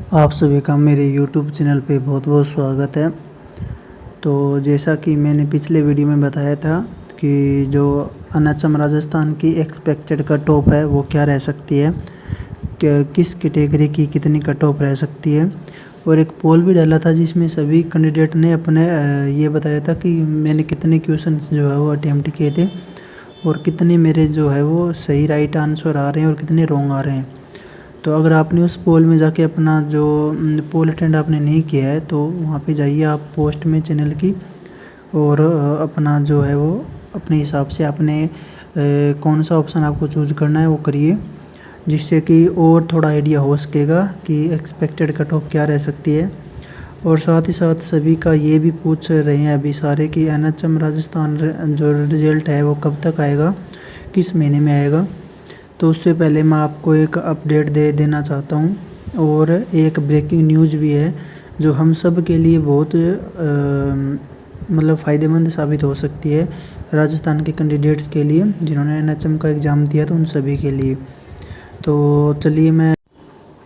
आप सभी का मेरे YouTube चैनल पे बहुत बहुत स्वागत है। तो जैसा कि मैंने पिछले वीडियो में बताया था कि जो अनचम राजस्थान की एक्सपेक्टेड कट ऑफ है वो क्या रह सकती है, किस कैटेगरी की कितनी कट ऑफ रह सकती है। और एक पोल भी डाला था जिसमें सभी कैंडिडेट ने अपने ये बताया था कि मैंने कितने क्वेश्चंस जो है वो अटेम्प्ट किए थे और कितने मेरे जो है वो सही राइट आंसर आ रहे हैं और कितने रॉन्ग आ रहे हैं। तो अगर आपने उस पोल में जाके अपना जो पोल अटेंड आपने नहीं किया है तो वहाँ पे जाइए आप पोस्ट में चैनल की, और अपना जो है वो अपने हिसाब से आपने कौन सा ऑप्शन आपको चूज करना है वो करिए, जिससे कि और थोड़ा आइडिया हो सकेगा कि एक्सपेक्टेड कट ऑफ क्या रह सकती है। और साथ ही साथ सभी का ये भी पूछ रहे हैं अभी सारे कि एनएचएम राजस्थान जो रिजल्ट है वो कब तक आएगा, किस महीने में आएगा। तो उससे पहले मैं आपको एक अपडेट दे देना चाहता हूँ, और एक ब्रेकिंग न्यूज़ भी है जो हम सब के लिए बहुत मतलब फ़ायदेमंद साबित हो सकती है, राजस्थान के कैंडिडेट्स के लिए जिन्होंने एनएचएम का एग्ज़ाम दिया था उन सभी के लिए। तो चलिए मैं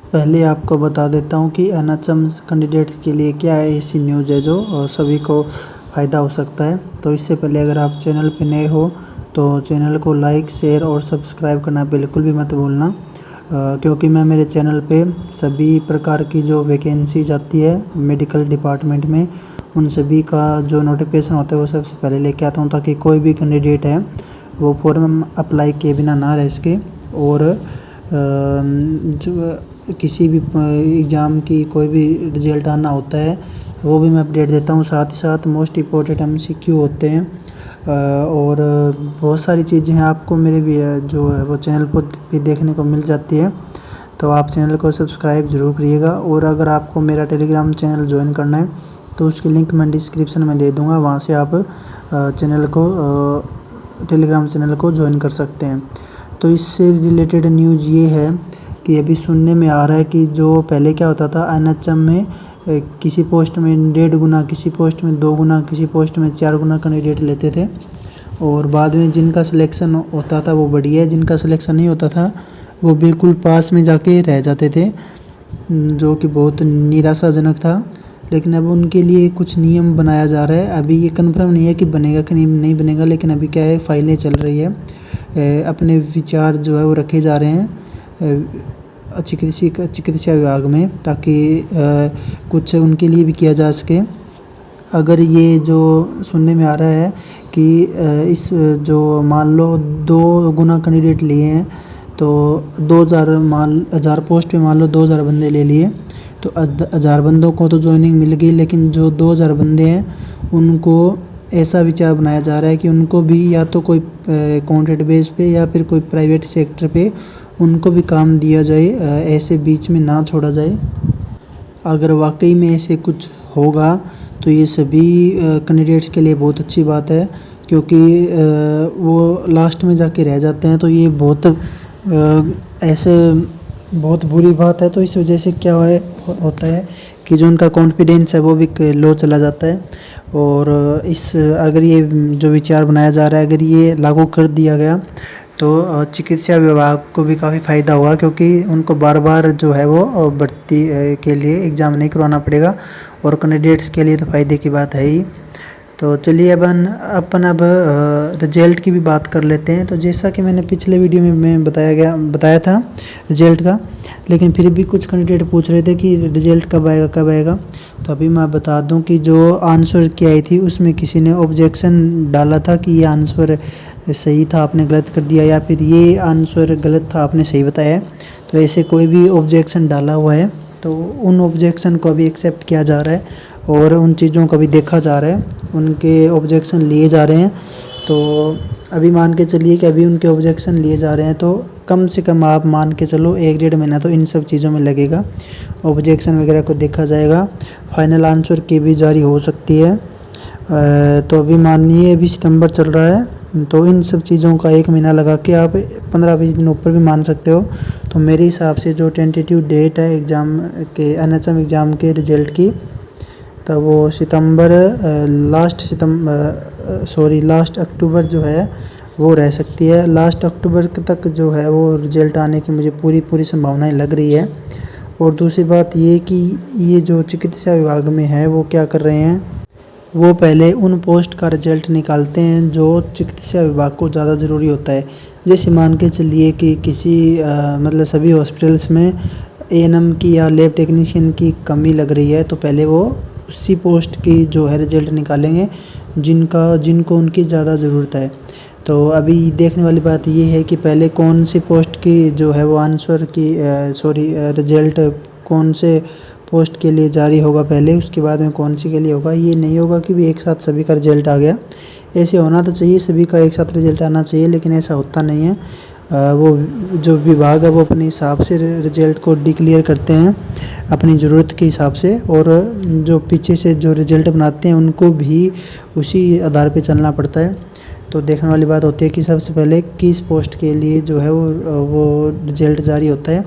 पहले आपको बता देता हूँ कि एनएचएम कैंडिडेट्स के लिए क्या है ऐसी न्यूज़ है जो सभी को फ़ायदा हो सकता है। तो इससे पहले अगर आप चैनल पर नए हो तो चैनल को लाइक, शेयर और सब्सक्राइब करना बिल्कुल भी मत भूलना, क्योंकि मैं मेरे चैनल पे सभी प्रकार की जो वैकेंसी जाती है मेडिकल डिपार्टमेंट में उन सभी का जो नोटिफिकेशन होता है वो सबसे पहले लेके आता हूँ, ताकि कोई भी कैंडिडेट है वो फॉर्म अप्लाई किए बिना ना रह सके। और जो किसी भी एग्ज़ाम की कोई भी रिजल्ट आना होता है वो भी मैं अपडेट देता हूँ। साथ ही साथ मोस्ट इम्पोर्टेंट MCQ होते हैं और बहुत सारी चीज़ें हैं आपको मेरे भी जो है वो चैनल पर भी देखने को मिल जाती है। तो आप चैनल को सब्सक्राइब ज़रूर करिएगा। और अगर आपको मेरा टेलीग्राम चैनल ज्वाइन करना है तो उसकी लिंक मैं डिस्क्रिप्शन में दे दूँगा, वहाँ से आप टेलीग्राम चैनल को ज्वाइन कर सकते हैं। तो इससे रिलेटेड न्यूज़ ये है कि अभी सुनने में आ रहा है कि जो पहले क्या होता था एनएचएम में किसी पोस्ट में 1.5 गुना, किसी पोस्ट में 2 गुना, किसी पोस्ट में 4 गुना कैंडिडेट लेते थे, और बाद में जिनका सिलेक्शन होता था वो बढ़िया, जिनका सिलेक्शन नहीं होता था वो बिल्कुल पास में जाके रह जाते थे, जो कि बहुत निराशाजनक था। लेकिन अब उनके लिए कुछ नियम बनाया जा रहा है। अभी ये कन्फर्म नहीं है कि बनेगा कि नहीं बनेगा, लेकिन अभी क्या है फाइलें चल रही है, अपने विचार जो है वो रखे जा रहे हैं चिकित्सा विभाग में, ताकि कुछ उनके लिए भी किया जा सके। अगर ये जो सुनने में आ रहा है कि इस जो मान लो 2 गुना कैंडिडेट लिए हैं तो 1000 पोस्ट पे मान लो 2000 बंदे ले लिए, तो 1000 बंदों को तो ज्वाइनिंग मिल गई, लेकिन जो 2000 बंदे हैं उनको ऐसा विचार बनाया जा रहा है कि उनको भी या तो कोई कॉन्ट्रैक्ट बेस पे या फिर कोई प्राइवेट सेक्टर पे उनको भी काम दिया जाए, ऐसे बीच में ना छोड़ा जाए। अगर वाकई में ऐसे कुछ होगा तो ये सभी कैंडिडेट्स के लिए बहुत अच्छी बात है, क्योंकि वो लास्ट में जाके रह जाते हैं, तो ये ऐसे बहुत बुरी बात है। तो इस वजह से क्या होता है कि जो उनका कॉन्फिडेंस है वो भी लो चला जाता है। और अगर ये जो विचार बनाया जा रहा है अगर ये लागू कर दिया गया तो चिकित्सा विभाग को भी काफ़ी फ़ायदा होगा, क्योंकि उनको बार बार जो है वो भर्ती के लिए एग्ज़ाम नहीं करवाना पड़ेगा, और कैंडिडेट्स के लिए तो फ़ायदे की बात है ही। तो चलिए अब रिजल्ट की भी बात कर लेते हैं। तो जैसा कि मैंने पिछले वीडियो में बताया था रिजल्ट का, लेकिन फिर भी कुछ कैंडिडेट पूछ रहे थे कि रिजल्ट कब आएगा। तो अभी मैं बता दूं कि जो आंसर की आई थी उसमें किसी ने ऑब्जेक्शन डाला था कि ये आंसर सही था आपने गलत कर दिया, या फिर ये आंसर गलत था आपने सही बताया। तो ऐसे कोई भी ऑब्जेक्शन डाला हुआ है तो उन ऑब्जेक्शन को अभी एक्सेप्ट किया जा रहा है और उन चीज़ों को भी देखा जा रहा है, उनके ऑब्जेक्शन लिए जा रहे हैं। तो अभी मान के चलिए कि अभी उनके ऑब्जेक्शन लिए जा रहे हैं, तो कम से कम आप मान के चलो 1-1.5 महीना तो इन सब चीज़ों में लगेगा, ऑब्जेक्शन वगैरह को देखा जाएगा, फाइनल आंसर की भी जारी हो सकती है। तो अभी मानिए अभी सितंबर चल रहा है, तो इन सब चीज़ों का 1 महीना लगा के आप 15-20 दिन ऊपर भी मान सकते हो। तो मेरे हिसाब से जो टेंटेटिव डेट है एग्ज़ाम के एनएचएम एग्ज़ाम के रिजल्ट की, तब वो लास्ट अक्टूबर जो है वो रह सकती है। लास्ट अक्टूबर तक जो है वो रिजल्ट आने की मुझे पूरी संभावनाएं लग रही है। और दूसरी बात ये कि ये जो चिकित्सा विभाग में है वो क्या कर रहे हैं, वो पहले उन पोस्ट का रिजल्ट निकालते हैं जो चिकित्सा विभाग को ज़्यादा ज़रूरी होता है। जैसे मान के चलिए कि किसी मतलब सभी हॉस्पिटल्स में एएनएम की या लैब टेक्नीशियन की कमी लग रही है, तो पहले वो उसी पोस्ट की जो है रिजल्ट निकालेंगे जिनको उनकी ज़्यादा ज़रूरत है। तो अभी देखने वाली बात ये है कि पहले कौन सी पोस्ट की जो है वो आंसर की रिजल्ट कौन से पोस्ट के लिए जारी होगा पहले, उसके बाद में कौन सी के लिए होगा। ये नहीं होगा कि भी एक साथ सभी का रिजल्ट आ गया। ऐसे होना तो चाहिए, सभी का एक साथ रिजल्ट आना चाहिए, लेकिन ऐसा होता नहीं है। वो जो विभाग है वो अपने हिसाब से रिजल्ट को डिक्लेयर करते हैं अपनी ज़रूरत के हिसाब से, और जो पीछे से जो रिजल्ट बनाते हैं उनको भी उसी आधार पे चलना पड़ता है। तो देखने वाली बात होती है कि सबसे पहले किस पोस्ट के लिए जो है वो रिजल्ट जारी होता है।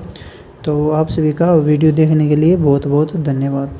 तो आप सभी का वीडियो देखने के लिए बहुत बहुत धन्यवाद।